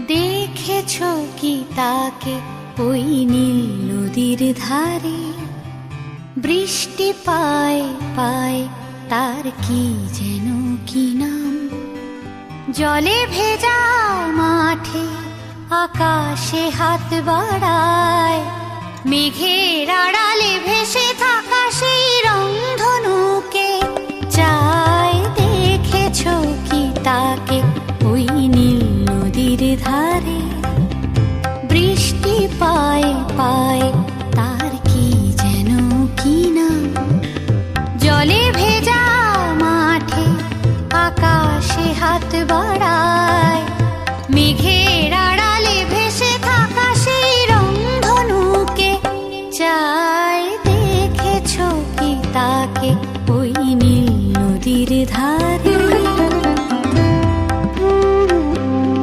দেখেছো কি তাকে ওই নীল নদীর ধারে? বৃষ্টি পায় পায় তার কি যেন কি নাম। জলে ভেজা মাঠে আকাশে হাত বাড়ায়, মেঘের আড়ালে ভেসে থাকা সেই রংধনুকে চায়। দেখেছো কি তাকে ওই নীল নদীর ধারে? বৃষ্টি পায় পায় তার কি যেন কি নাম। জলে ভেজা মাঠে আকাশে হাত বাড়ায়, মেঘের আড়ালে ভেসে থাকা সেই রংধনুকে চায়। দেখেছো কি তাকে ওই নীল নদীর ধারে?